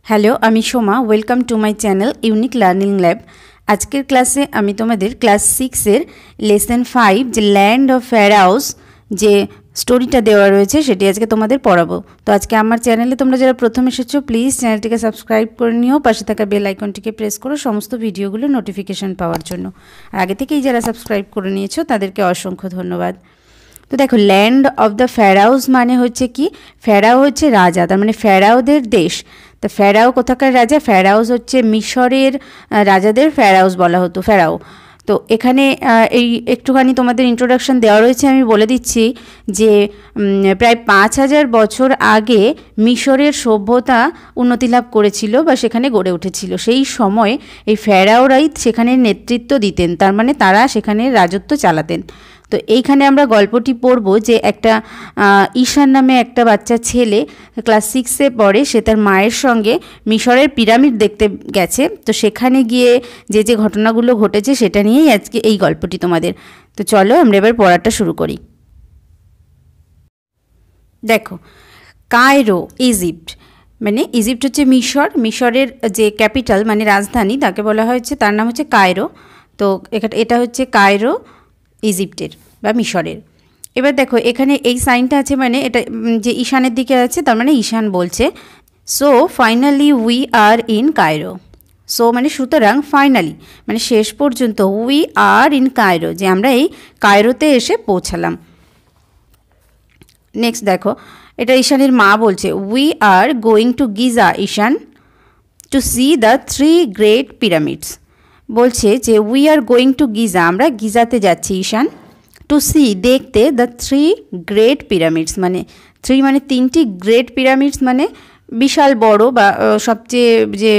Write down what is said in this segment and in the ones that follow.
Hello, আমি Soma. Welcome to my channel unique learning lab. আজকের ক্লাসে আমি তোমাদের ক্লাস 6-এর লেসন 5 যে ল্যান্ড অফ ফ্যারাওস যে স্টোরিটা দেওয়া রয়েছে সেটি আজকে তোমাদের পড়াবো। তো আজকে আমার চ্যানেলে তোমরা যারা প্রথম এসেছো প্লিজ চ্যানেলটিকে সাবস্ক্রাইব করে নিও, পাশে থাকা বেল আইকনটিকে প্রেস করো সমস্ত ভিডিওগুলো নোটিফিকেশান পাওয়ার জন্য। আর আগে থেকেই যারা সাবস্ক্রাইব করে নিয়েছো তাদেরকে অসংখ্য ধন্যবাদ। তো দেখো, ল্যান্ড অফ দ্য ফ্যারাওস মানে হচ্ছে কি, ফ্যারাও হচ্ছে রাজা, তার মানে ফ্যারাওদের দেশ। তো ফ্যারাও কোথাকার রাজা? ফ্যারাওস হচ্ছে মিশরের রাজাদের ফ্যারাওস বলা হতো, ফ্যারাও। তো এখানে এই একটুখানি তোমাদের ইন্ট্রোডাকশন দেওয়া রয়েছে, আমি বলে দিচ্ছি যে প্রায় 5000 বছর আগে মিশরের সভ্যতা উন্নতি লাভ করেছিল বা সেখানে গড়ে উঠেছিল। সেই সময় এই ফ্যারাওরাই সেখানে নেতৃত্ব দিতেন, তার মানে তারা সেখানে রাজত্ব চালাতেন। তো এইখানে আমরা গল্পটি পড়ব যে একটা ঈশান নামে একটা বাচ্চা ছেলে ক্লাস 6-এ পড়ে, সে তার মায়ের সঙ্গে মিশরের পিরামিড দেখতে গেছে। তো সেখানে গিয়ে যে যে ঘটনাগুলো ঘটেছে সেটা নিয়েই আজকে এই গল্পটি তোমাদের। তো চলো আমরা এবার পড়াটা শুরু করি। দেখো, কায়রো, ইজিপ্ট, মানে ইজিপ্ট হচ্ছে মিশরের যে ক্যাপিটাল মানে রাজধানী তাকে বলা হয়েছে, তার নাম হচ্ছে কায়রো। তো এটা হচ্ছে কায়রো ইজিপ্টের বা মিশরের। এবার দেখো এখানে এই সাইনটা আছে, মানে এটা যে ঈশানের দিকে আছে তার মানে ঈশান বলছে। So finally we are in Cairo. So মানে সুতরাং, ফাইনালি মানে শেষ পর্যন্ত, উই আর ইন কায়রো, যে আমরা এই কায়রোতে এসে পৌঁছালাম। নেক্সট দেখো, এটা ঈশানের মা বলছে, we are going to Giza Ishaan to see the 3 great pyramids. বলছে যে we are going to Giza, আমরা গিজাতে যাচ্ছি ঈশান, টু সি দেখতে, দ্য 3 গ্রেট পিরামিডস, মানে 3 মানে 3টি গ্রেট পিরামিডস মানে বিশাল বড় বা সবচেয়ে যে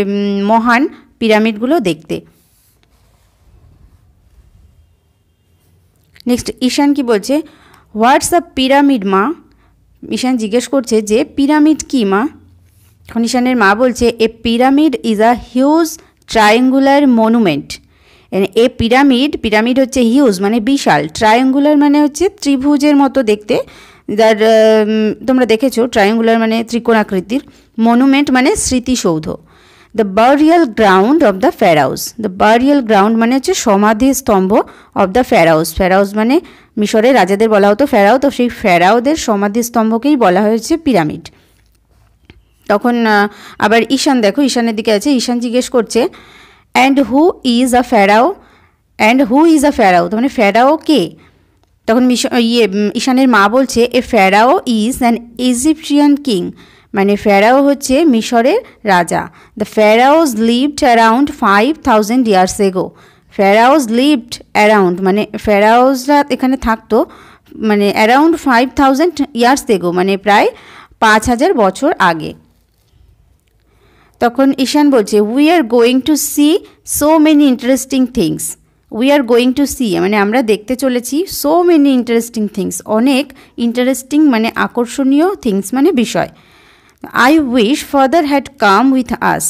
মহান পিরামিডগুলো দেখতে। নেক্সট ঈশান কি বলছে, হোয়াটস আ পিরামিড মা? ঈশান জিজ্ঞেস করছে যে পিরামিড কি মা? এখন ঈশানের মা বলছে, a pyramid is a huge triangular monument. A pyramid হচ্ছে হিউজ মানে বিশাল, ট্রায়াঙ্গুলার মানে হচ্ছে ত্রিভুজের মতো দেখতে, যার তোমরা দেখেছো ট্রায়াঙ্গুলার মানে ত্রিকোণাকৃতির, মনুমেন্ট মানে স্মৃতিসৌধ। The burial ground of the pharaohs, the burial ground মানে হচ্ছে সমাধি স্তম্ভ, অফ দ্য ফ্যারাওস, ফ্যারাওস মানে মিশরের রাজাদের বলা হতো ফ্যারাও, তো সেই ফ্যারাওদের সমাধি স্তম্ভকেই বলা হয়েছে পিরামিড। তখন আবার ঈশান, দেখো ঈশানের দিকে আছে, ঈশান জিজ্ঞেস করছে, and who is a pharaoh? And who is a pharaoh, তো মানে ফ্যারাও কে? তখন ঈশানের মা বলছে, a pharaoh is an Egyptian king, মানে ফ্যারাও হচ্ছে মিশরের রাজা। The pharaohs lived around 5000 years ago. Pharaohs lived around মানে ফ্যারাওসরা এখানে থাকতো, মানে অ্যারাউন্ড 5000 ইয়ার্স এগো মানে প্রায় 5000 বছর আগে। তখন ঈশান বলছে, we are going to see so many interesting things. We are going to see মানে আমরা দেখতে চলেছি, সো মেনি ইন্টারেস্টিং থিংস অনেক ইন্টারেস্টিং মানে আকর্ষণীয়, থিংস মানে বিষয়। I wish father had come with us.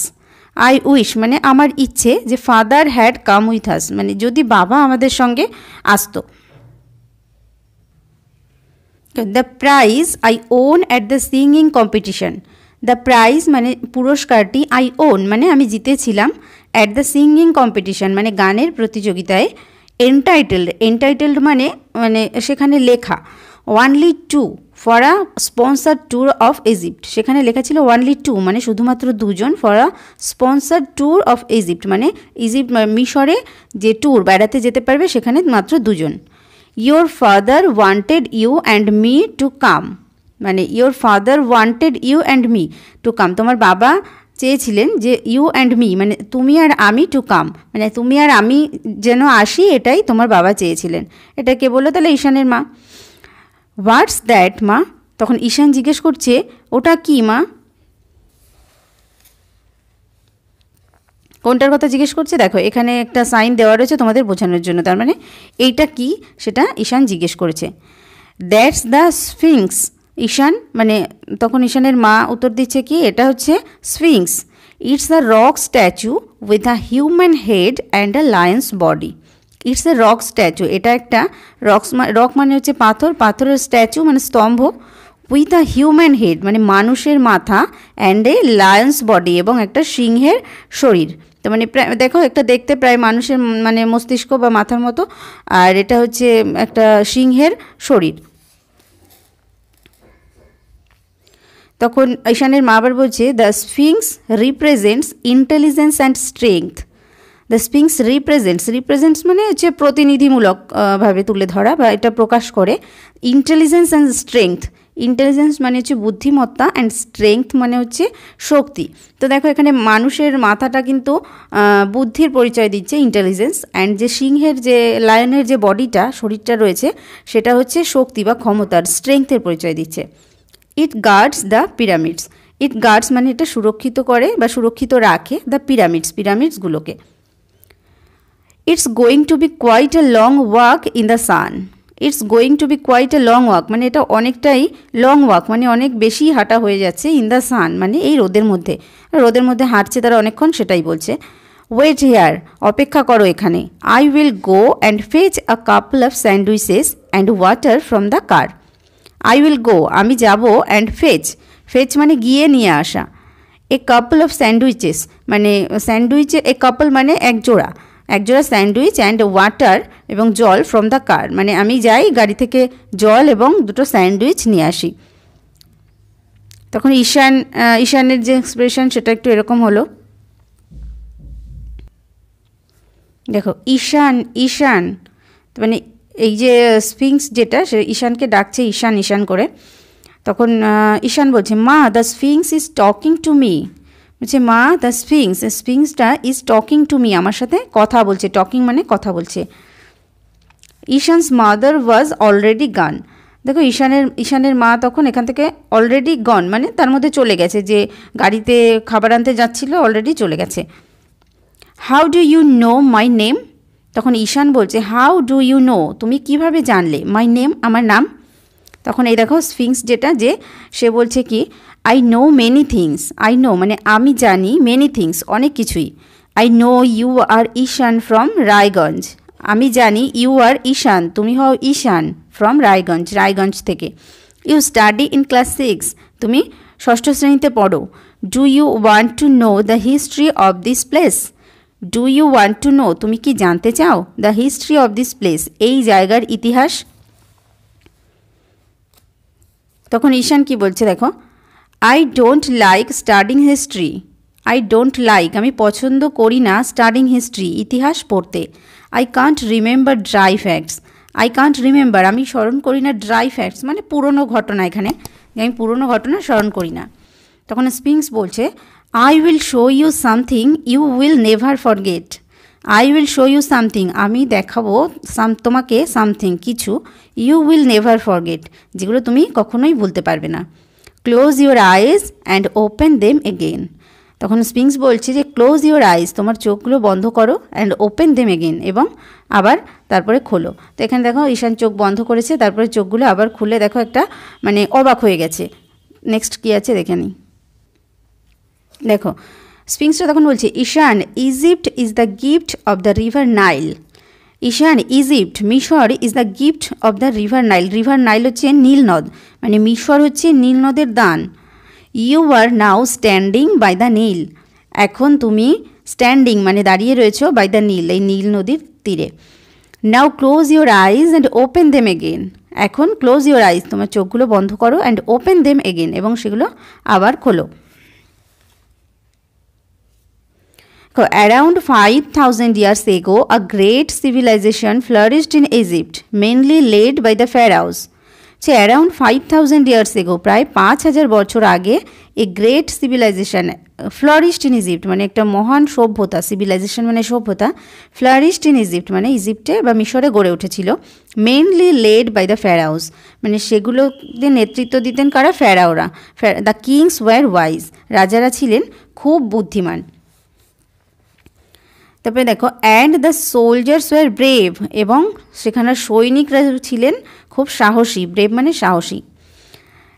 I wish মানে আমার ইচ্ছে, যে father had come with us মানে যদি বাবা আমাদের সঙ্গে আসতো। The prize I won at the singing competition. The prize মানে পুরস্কারটি, আই ওন মানে আমি জিতেছিলাম, অ্যাট দ্য সিঙ্গিং কম্পিটিশন মানে গানের প্রতিযোগিতায়, এন্টাইটেলড মানে সেখানে লেখা, only 2 for a sponsor tour of Egypt, সেখানে লেখা ছিল ওয়ানলি 2 মানে শুধুমাত্র 2জন, for a sponsor tour of Egypt মানে ইজিপ্ট মিশরে যে ট্যুর বেড়াতে যেতে পারবে সেখানে মাত্র 2জন। Your father wanted you and me to come, মানে your father wanted you and me to come, তোমার বাবা চেয়েছিলেন যে ইউ অ্যান্ড মি মানে তুমি আর আমি, টু কাম মানে তুমি আর আমি যেন আসি, এটাই তোমার বাবা চেয়েছিলেন। এটা কে বললো? তাহলে ঈশানের মা। হোয়াটস দ্যাট মা? তখন ঈশান জিজ্ঞেস করছে, ওটা কি মা? কোনটার কথা জিজ্ঞেস করছে? দেখো এখানে একটা সাইন দেওয়া রয়েছে তোমাদের বোঝানোর জন্য, তার মানে এইটা কি সেটা ঈশান জিজ্ঞেস করেছে। That's the Sphinx. ঈশান মানে তখন ঈশানের মা উত্তর দিচ্ছে কি, এটা হচ্ছে Sphinx. It's a rock statue with a human head and a Lions body. It's a rock statue, এটা একটা রক মানে হচ্ছে পাথর, পাথরের স্ট্যাচু মানে স্তম্ভ, উইথ আ হিউম্যান হেড মানে মানুষের মাথা অ্যান্ড এ লায়ন্স বডি এবং একটা সিংহের শরীর। তো মানে দেখো একটা দেখতে প্রায় মানুষের মানে মস্তিষ্ক বা মাথার মতো, আর এটা হচ্ছে একটা সিংহের শরীর। তখন ঈশানের মা আবার বলছে the Sphinx represents intelligence and strength. The Sphinx represents মানে হচ্ছে প্রতিনিধিমূলক ভাবে তুলে ধরা বা এটা প্রকাশ করে। ইন্টেলিজেন্স অ্যান্ড স্ট্রেংথ, ইন্টেলিজেন্স মানে হচ্ছে বুদ্ধিমত্তা অ্যান্ড স্ট্রেংথ মানে হচ্ছে শক্তি। তো দেখো এখানে মানুষের মাথাটা কিন্তু বুদ্ধির পরিচয় দিচ্ছে ইন্টেলিজেন্স, অ্যান্ড যে সিংহের যে লায়নের যে বডিটা শরীরটা রয়েছে সেটা হচ্ছে শক্তি বা ক্ষমতার স্ট্রেংথের পরিচয় দিচ্ছে। It guards the pyramids, it guards মানে এটা সুরক্ষিত করে বা সুরক্ষিত রাখে দ্য পিরামিডসগুলোকে। It's going to be quite a long walk in the sun, it's going to be quite a long walk মানে এটা অনেকটাই লং ওয়াক মানে অনেক বেশি হাঁটা হয়ে যাচ্ছে, ইন দ্য সান মানে এই রোদের মধ্যে হাঁটছে তারা অনেকক্ষণ, সেটাই বলছে। ওয়েট হেয়ার অপেক্ষা করো এখানে, I will go and fetch a couple of sandwiches and water from the car. I will go আমি যাব, অ্যান্ড ফেচ মানে গিয়ে নিয়ে আসা, এ কাপল অফ স্যান্ডউইচেস মানে স্যান্ডউইচে এ কাপল মানে একজোড়া স্যান্ডউইচ অ্যান্ড ওয়াটার এবং জল ফ্রম দ্য কার মানে আমি যাই গাড়ি থেকে জল এবং দুটো স্যান্ডউইচ নিয়ে আসি। তখন ঈশানের যে এক্সপ্রেশন সেটা একটু এরকম হলো, দেখো ঈশান মানে এই যে স্ফিংস যেটা সে ঈশানকে ডাকছে ঈশান করে। তখন ঈশান বলছে মা the sphinx is talking to me, বলছে মা দ্য স্ফিংসটা ইজ টকিং টু মি আমার সাথে কথা বলছে, টকিং মানে কথা বলছে। ঈশানস মাদার ওয়াজ অলরেডি গান, দেখো ঈশানের মা তখন এখান থেকে অলরেডি গন মানে তার মধ্যে চলে গেছে, যে গাড়িতে খাবার আনতে যাচ্ছিল অলরেডি চলে গেছে। How do you know my name, তখন ঈশান বলছে হাউ ডু ইউ নো তুমি কিভাবে জানলে, মাই নেম আমার নাম। তখন এই দেখো স্ফিংস যেটা যে সে বলছে কি I know many things, I know মানে আমি জানি, মেনি থিংস অনেক কিছুই। I know you are Ishaan from Raiganj, আমি জানি ইউ আর ঈশান তুমি হও ঈশান ফ্রম রায়গঞ্জ থেকে। ইউ স্টাডি ইন ক্লাস 6 তুমি 6ষ্ঠ শ্রেণীতে পড়ো। Do you want to know the history of this place, do you want to know তুমি কি জানতে চাও, the history of this place এই জায়গার ইতিহাস। তখন ঈশান কি বলছে দেখো I don't like studying history, I don't like আমি পছন্দ করি না স্টাডিং হিস্ট্রি ইতিহাস পড়তে। I can't remember dry facts, I can't remember আমি স্মরণ করি না ড্রাই ফ্যাক্টস মানে পুরনো ঘটনা, এখানে আমি পুরনো ঘটনা স্মরণ করি না। তখন স্ফিংস বলছে I will show you something you will never forget, I will show you something আমি দেখাবো তোমাকে সামথিং কিছু, ইউ উইল নেভার ফরগেট যেগুলো তুমি কখনোই ভুলতে পারবে না। Close your eyes and open them again, তখন স্ফিংস বলছে যে ক্লোজ ইউর আইজ তোমার চোখগুলো বন্ধ করো, অ্যান্ড ওপেন দেম এগেন এবং আবার তারপরে খোলো। তো এখানে দেখো ঈশান চোখ বন্ধ করেছে, তারপরে চোখগুলো আবার খুলে দেখো একটা মানে অবাক হয়ে গেছে। নেক্সট কী আছে দেখে নিই, দেখো স্ফিংসটা তখন বলছে Ishaan Egypt is the gift of the river Nile, Ishaan Egypt মিশর is the gift of the river Nile হচ্ছে নীল নদ মানে মিশর হচ্ছে নীল নদের দান। You are now standing by the Neel, এখন তুমি স্ট্যান্ডিং মানে দাঁড়িয়ে রয়েছো বাই দ্য নীল এই নীল নদীর তীরে। Now close your eyes and open them again, এখন ক্লোজ ইউর আইজ তোমার চোখগুলো বন্ধ করো, অ্যান্ড ওপেন দেম এগেন এবং সেগুলো আবার খোলো। Around 5,000 years ago, a great civilization flourished in Egypt, mainly led by the pharaohs. So, around 5,000 years ago, প্রায় 5,000 বছর আগে a great civilization flourished in Egypt মানে একটা মহান সভ্যতা, civilization মানে সভ্যতা, flourished in Egypt মানে ইজিপ্টে বা মিশরে গড়ে উঠেছিল, mainly led by the pharaohs মানে সেগুলোতে নেতৃত্ব দিতেন কারা, ফেরাওরা। The kings were wise, রাজারা ছিলেন খুব বুদ্ধিমান। তারপরে দেখো and the soldiers were brave এবং সেখানে সৈনিকরা ছিলেন খুব সাহসী, ব্রেভ মানে সাহসী।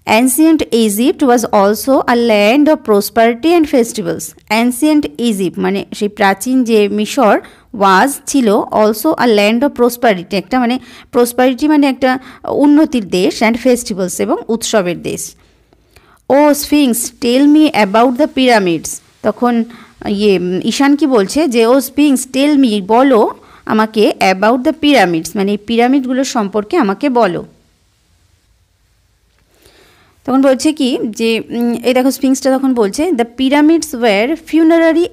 Ancient Egypt was also a land of prosperity and festivals. Ancient Egypt মানে সেই প্রাচীন যে মিশর ওয়াজ ছিল also a land of prosperity, একটা মানে প্রসপারিটি মানে একটা উন্নতির দেশ, অ্যান্ড ফেস্টিভ্যালস এবং উৎসবের দেশ। O sphinx tell me about the pyramids, তখন ঈশান কি বলছে যে ও স্ফিংস টেল মি বলো আমাকে অ্যাবাউট দ্য পিরামিডস মানে এই পিরামিডগুলোর সম্পর্কে আমাকে বলো। তখন বলছে কি যে এই দেখো স্ফিংসটা তখন বলছে the pyramids were funerary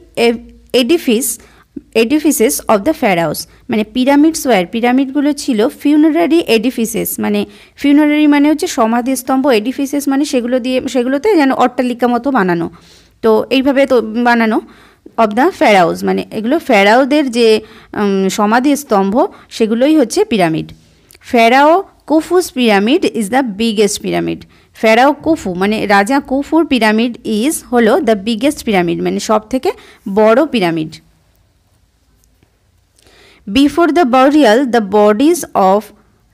edifices of the pharaohs, মানে পিরামিডস ওয়্যার পিরামিডগুলো ছিল ফিউনারারি এডিফিসেস, মানে ফিউনারারি মানে হচ্ছে সমাধিস্তম্ভ, এডিফিসেস মানে সেগুলোতে যেন অট্টালিকা মতো বানানো, তো এইভাবে তো বানানো। অফ দ্য ফ্যারাওস মানে এগুলো ফ্যারাওদের যে সমাধিস্তম্ভ সেগুলোই হচ্ছে pyramid. Pharaoh Khufu's pyramid is the biggest pyramid. Pharaoh Khufu মানে রাজা কুফুর পিরামিড হলো দ্য বিগেস্ট পিরামিড মানে সব থেকে বড় pyramid. Before the burial the bodies of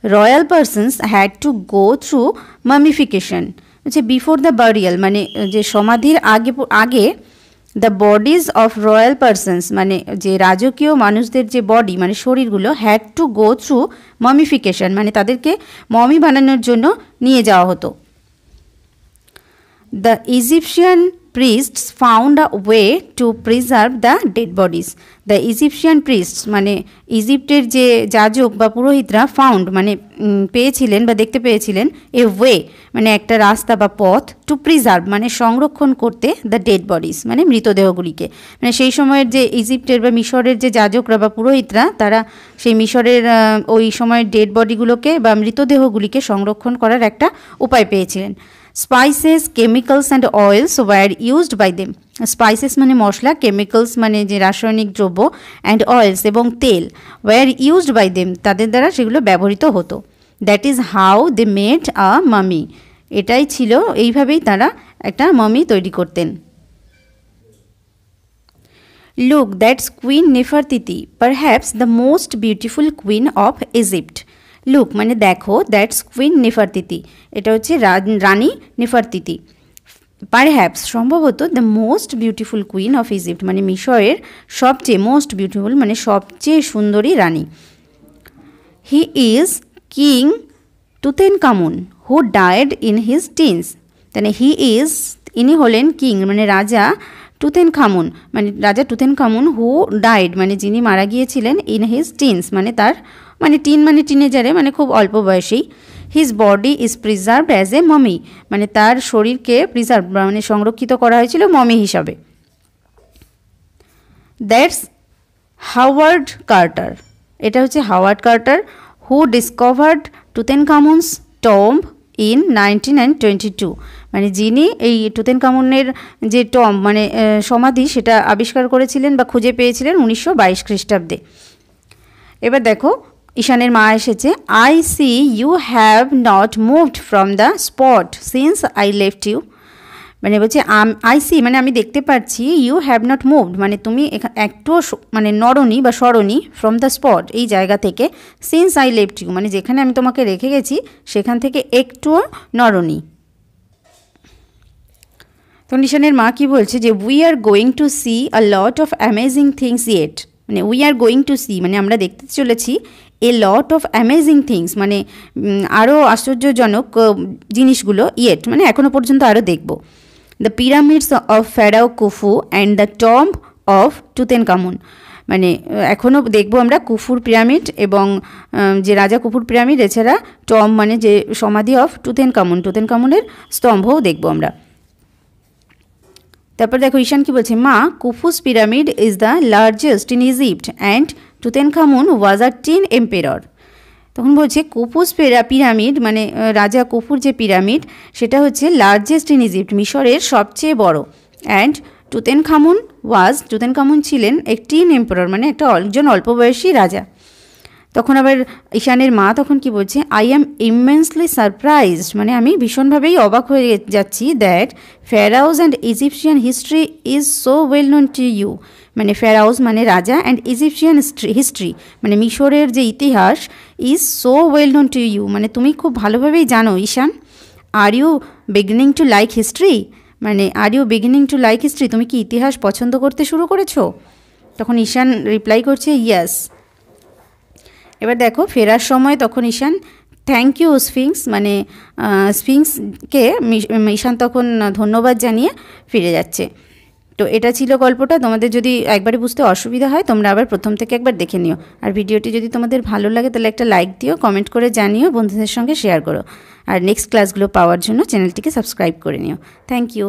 royal persons had to go through mummification. হচ্ছে বিফোর দ্য বারিয়াল মানে যে সমাধির আগে the bodies of royal persons মানে যে রাজকীয় মানুষদের যে বডি মানে শরীরগুলো had to go through mummification মানে তাদেরকে মমি বানানোর জন্য নিয়ে যাওয়া হতো। The Egyptian priests found a way to preserve the dead bodies. The Egyptian priests মানে ইজিপ্টের যে যাজক বা পুরোহিতরা ফাউন্ড মানে পেয়েছিলেন বা দেখতে পেয়েছিলেন এ ওয়ে মানে একটা রাস্তা বা পথ, টু প্রিজার্ভ মানে সংরক্ষণ করতে দ্য ডেড বডিজ মানে মৃতদেহগুলিকে, মানে সেই সময়ের যে ইজিপ্টের বা মিশরের যে যাজকরা বা পুরোহিতরা তারা সেই মিশরের ওই সময়ের ডেড বডিগুলোকে বা মৃতদেহগুলিকে সংরক্ষণ করার একটা উপায় পেয়েছিলেন। Spices, chemicals and oils were used by them. Spices মানে মশলা, chemicals মানে যে রাসায়নিক দ্রব্য, and oils এবং তেল were used by them তাদের দ্বারা সেগুলো ব্যবহৃত হতো। That is how they made a mummy. এটাই ছিল, এইভাবেই তারা একটা মামি তৈরি করতেন। Look, that's Queen Nefertiti, perhaps the most beautiful queen of Egypt. Look মানে দেখো, দ্যাটস কুইন নেফারতিতি, এটা হচ্ছে রানী নেফারতিতি। পারহ্যাপস সম্ভবত the most beautiful queen of Egypt মানে মিশরের সবচেয়ে মোস্ট বিউটিফুল মানে সবচেয়ে সুন্দরী রানী। He is king Tutankhamun who died in his teens, মানে ইনি হলেন কিং মানে রাজা টুতেনখামুন মানে রাজা টুতেনখামুন হু ডায়েড মানে যিনি মারা গিয়েছিলেন ইন হিজ টিনস মানে তার মানে টিনেজারে মানে খুব অল্প বয়সেই। His body is preserved as a mummy মানে তার শরীরকে প্রিজার্ভ মানে সংরক্ষিত করা হয়েছিল মমি হিসাবে। দ্যাটস হাওয়ার্ড কার্টার, এটা হচ্ছে Howard Carter who discovered Tutankhamun's tomb in 1922 মানে যিনি এই টুতেনখামুনের যে টম্ব মানে সমাধি সেটা আবিষ্কার করেছিলেন বা খুঁজে পেয়েছিলেন 1922 খ্রিস্টাব্দে। এবার দেখো ঈশানের মা এসেছে। I see you have not moved from the spot since I left you, মানে বলছে আই সি মানে আমি দেখতে পাচ্ছি, ইউ হ্যাভ নট মুভড মানে তুমি একটুও মানে নড়নি বা সরনি, ফ্রম দ্য স্পট এই জায়গা থেকে, সিন্স আই লেফট ইউ মানে যেখানে আমি তোমাকে রেখে গেছি সেখান থেকে একটুও নড়নি। তখন ঈশানের মা কি বলছে যে we are going to see a lot of amazing things yet, মানে we are going to see মানে আমরা দেখতে চলেছি a lot of amazing things মানে আরও আশ্চর্যজনক জিনিসগুলো, ইয়েট মানে এখনও পর্যন্ত আরও দেখব। The pyramids of Pharaoh Khufu and the tomb of Tutankhamun মানে এখনও দেখব আমরা কুফুর পিরামিড এবং যে রাজা কুফুর পিরামিড, এছাড়া টম্ব মানে যে সমাধি অফ টুতেনখামুনের স্তম্ভও দেখব আমরা। তারপর দেখো ঈশান কি বলছে, মা Khufu's pyramid is the largest in Egypt and Tutankhamun was a teen emperor. তখন বলছে কুফুস পিরামিড মানে রাজা কুফুর যে পিরামিড সেটা হচ্ছে লার্জেস্ট ইন ইজিপ্ট মিশরের সবচেয়ে বড়, অ্যান্ড টুতেনখামুন ছিলেন এক টিন এম্পেরর মানে একজন অল্প বয়সী রাজা। তখন আবার ঈশানের মা তখন কি বলছে, আই অ্যাম ইমেন্সলি সারপ্রাইজড মানে আমি ভীষণভাবেই অবাক হয়ে যাচ্ছি, that pharaohs and Egyptian history is so well known to you মানে ফেরাওস মানে রাজা, অ্যান্ড ইজিপশিয়ান হিস্ট্রি মানে মিশরের যে ইতিহাস is so well known to you মানে তুমি খুব ভালোভাবেই জানো Ishaan. Are you beginning to like history, মানে are you beginning to like history, তুমি কি ইতিহাস পছন্দ করতে শুরু করেছো? তখন ঈশান রিপ্লাই করছে ইয়েস। এবার দেখো ফেরার সময় তখন ঈশান থ্যাংক ইউ স্ফিংস, মানে স্ফিংসকে ঈশান তখন ধন্যবাদ জানিয়ে ফিরে যাচ্ছে। তো এটা ছিল গল্পটা। তোমাদের যদি একবারে বুঝতে অসুবিধা হয় তোমরা আবার প্রথম থেকে একবার দেখে নিও। আর ভিডিওটি যদি তোমাদের ভালো লাগে তাহলে একটা লাইক দিও, কমেন্ট করে জানিও, বন্ধুদের সঙ্গে শেয়ার করো। আর নেক্সট ক্লাসগুলো পাওয়ার জন্য চ্যানেলটিকে সাবস্ক্রাইব করে নিও। Thank you.